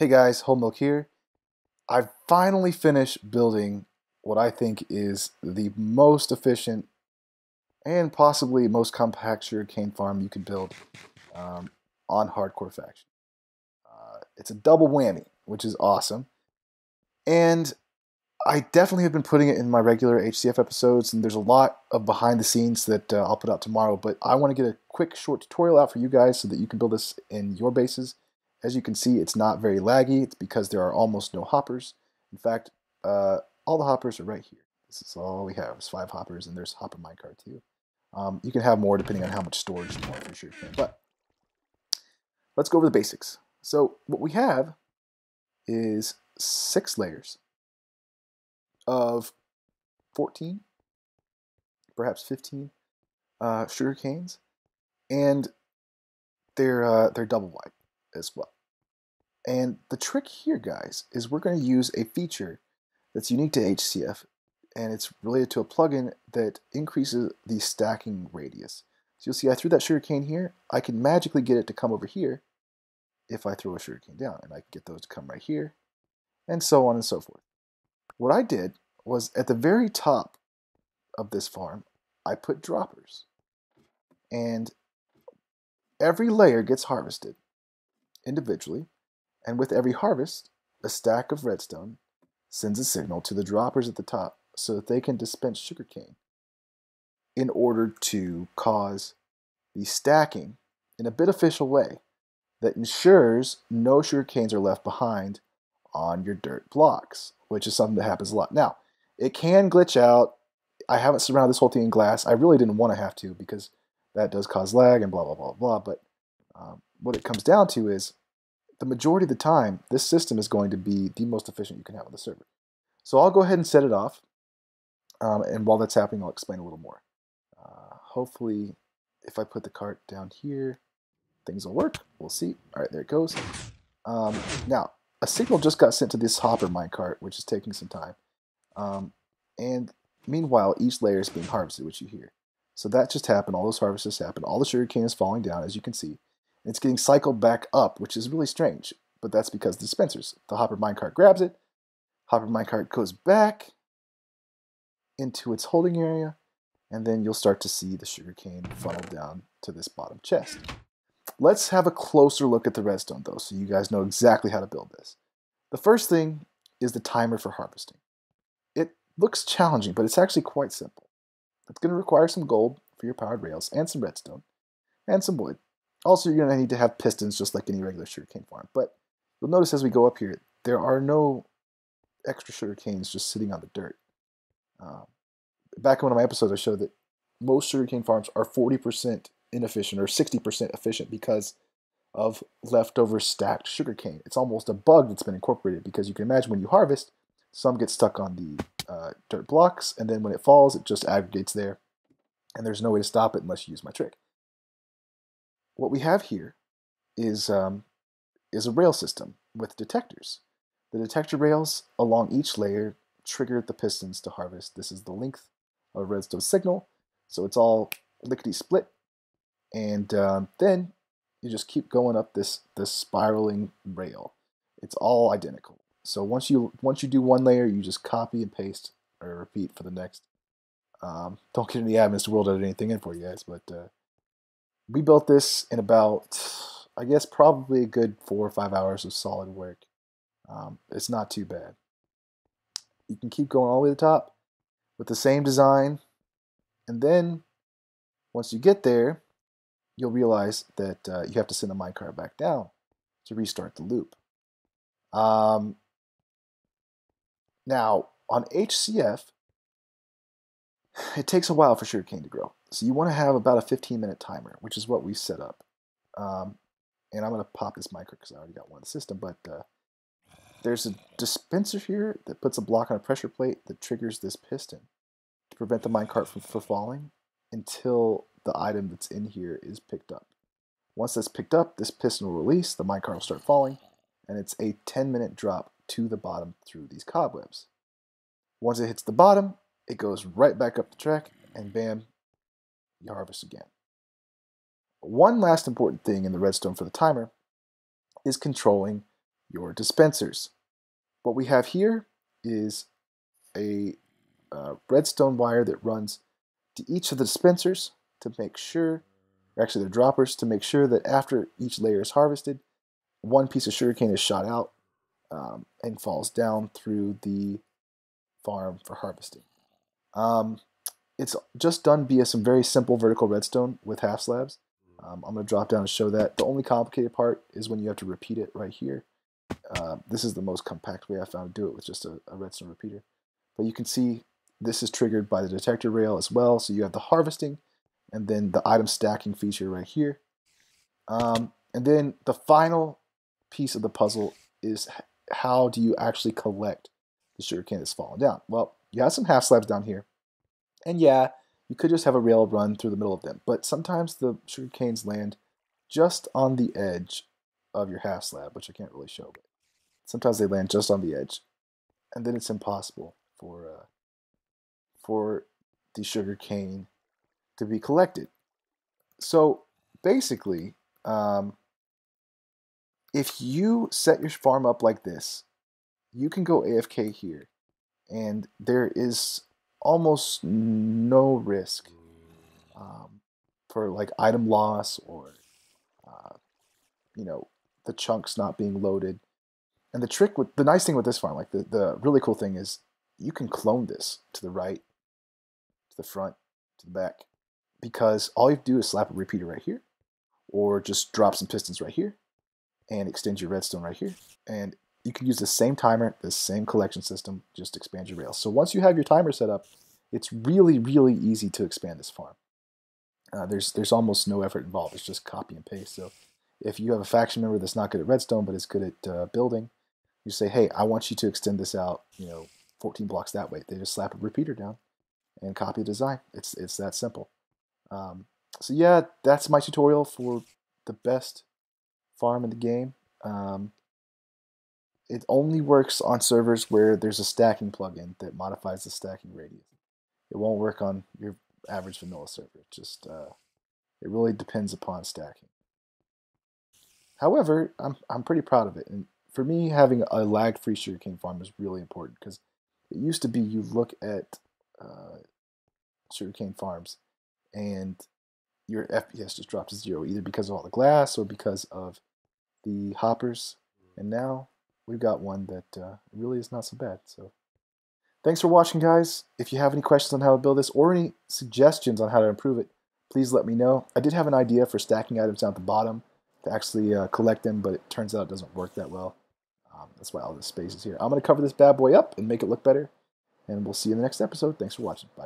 Hey guys, Whole Milk here. I've finally finished building what I think is the most efficient and possibly most compact sugarcane farm you can build um, on Hardcore Faction. It's a double whammy, which is awesome. And I definitely have been putting it in my regular HCF episodes, and there's a lot of behind the scenes that I'll put out tomorrow, but I want to get a quick short tutorial out for you guys so that you can build this in your bases. As you can see, it's not very laggy. It's because there are almost no hoppers. In fact, all the hoppers are right here. This is all we have. It's 5 hoppers, and there's hopper minecart too. You can have more depending on how much storage you want for sure. But let's go over the basics. So what we have is 6 layers of 14, perhaps 15 sugar canes, and they're double wide as well. And the trick here, guys, is we're going to use a feature that's unique to HCF, and it's related to a plugin that increases the stacking radius. So you'll see I threw that sugar cane here. I can magically get it to come over here if I throw a sugar cane down, and I can get those to come right here, and so on and so forth. What I did was at the very top of this farm, I put droppers. And every layer gets harvested individually, and with every harvest, a stack of redstone sends a signal to the droppers at the top so that they can dispense sugarcane in order to cause the stacking in a beneficial way that ensures no sugarcanes are left behind on your dirt blocks, which is something that happens a lot. Now, it can glitch out. I haven't surrounded this whole thing in glass. I really didn't want to have to because that does cause lag and blah, blah, blah, blah. But what it comes down to is the majority of the time, this system is going to be the most efficient you can have on the server. So I'll go ahead and set it off. And while that's happening, I'll explain a little more. Hopefully, if I put the cart down here, things will work. We'll see. All right, there it goes. Now, a signal just got sent to this hopper minecart, which is taking some time. And meanwhile, each layer is being harvested, which you hear. So that just happened. All those harvests happened. All the sugarcane is falling down, as you can see. It's getting cycled back up, which is really strange. But that's because the dispensers. The hopper minecart grabs it. Hopper minecart goes back into its holding area. And then you'll start to see the sugarcane funnel down to this bottom chest. Let's have a closer look at the redstone, though, so you guys know exactly how to build this. The first thing is the timer for harvesting. It looks challenging, but it's actually quite simple. It's going to require some gold for your powered rails, and some redstone, and some wood. Also, you're going to need to have pistons just like any regular sugarcane farm. But you'll notice as we go up here, there are no extra sugar canes just sitting on the dirt. Back in one of my episodes, I showed that most sugarcane farms are 40% inefficient or 60% efficient because of leftover stacked sugarcane. It's almost a bug that's been incorporated because you can imagine when you harvest, some get stuck on the dirt blocks, and then when it falls, it just aggregates there, and there's no way to stop it unless you use my trick. What we have here is a rail system with detectors. The detector rails along each layer trigger the pistons to harvest. This is the length of redstone signal, so it's all lickety split, and then you just keep going up this spiraling rail. It's all identical. So once you do one layer, you just copy and paste or repeat for the next. Don't get any admins to world edit anything in for you guys, but we built this in about, I guess, probably a good 4 or 5 hours of solid work. It's not too bad. You can keep going all the way to the top with the same design, and then once you get there, you'll realize that you have to send the minecart back down to restart the loop. Now, on HCF, it takes a while for sugarcane to grow. So you want to have about a 15-minute timer, which is what we set up. And I'm going to pop this minecart because I already got one in the system, but there's a dispenser here that puts a block on a pressure plate that triggers this piston to prevent the minecart from falling until the item that's in here is picked up. Once that's picked up, this piston will release, the minecart will start falling, and it's a 10-minute drop to the bottom through these cobwebs. Once it hits the bottom, it goes right back up the track, and bam, you harvest again. One last important thing in the redstone for the timer is controlling your dispensers. What we have here is a redstone wire that runs to each of the dispensers to make sure, or actually the droppers, to make sure that after each layer is harvested, one piece of sugarcane is shot out and falls down through the farm for harvesting. It's just done via some very simple vertical redstone with half slabs. I'm going to drop down and show that. The only complicated part is when you have to repeat it right here. This is the most compact way I found to do it, with just a redstone repeater. But you can see this is triggered by the detector rail as well. So you have the harvesting and then the item stacking feature right here. And then the final piece of the puzzle is how do you actually collect the sugarcane that's fallen down? Well, you have some half slabs down here. And yeah, you could just have a rail run through the middle of them. But sometimes the sugarcanes land just on the edge of your half slab, which I can't really show. But sometimes they land just on the edge. And then it's impossible for the sugarcane to be collected. So basically, if you set your farm up like this, you can go AFK here, and there is almost no risk for like item loss or the chunks not being loaded. And the nice thing with this farm, like the really cool thing is you can clone this to the right, to the front, to the back, because all you have to do is slap a repeater right here, or just drop some pistons right here, and extend your redstone right here. And you can use the same timer, the same collection system, just expand your rails. So once you have your timer set up, it's really, really easy to expand this farm. There's almost no effort involved. It's just copy and paste. So if you have a faction member that's not good at redstone but is good at building, you say, hey, I want you to extend this out, 14 blocks that way. They just slap a repeater down and copy the design. It's that simple. So yeah, that's my tutorial for the best farm in the game. It only works on servers where there's a stacking plugin that modifies the stacking radius. It won't work on your average vanilla server. It really depends upon stacking. However, I'm pretty proud of it. And for me, having a lag-free sugarcane farm is really important, because it used to be you look at sugarcane farms and your FPS just drops to 0, either because of all the glass or because of the hoppers. And now we've got one that really is not so bad. So thanks for watching, guys. If you have any questions on how to build this or any suggestions on how to improve it, please let me know. I did have an idea for stacking items down at the bottom to actually collect them, but it turns out it doesn't work that well. That's why all this space is here. I'm going to cover this bad boy up and make it look better, and we'll see you in the next episode. Thanks for watching. Bye.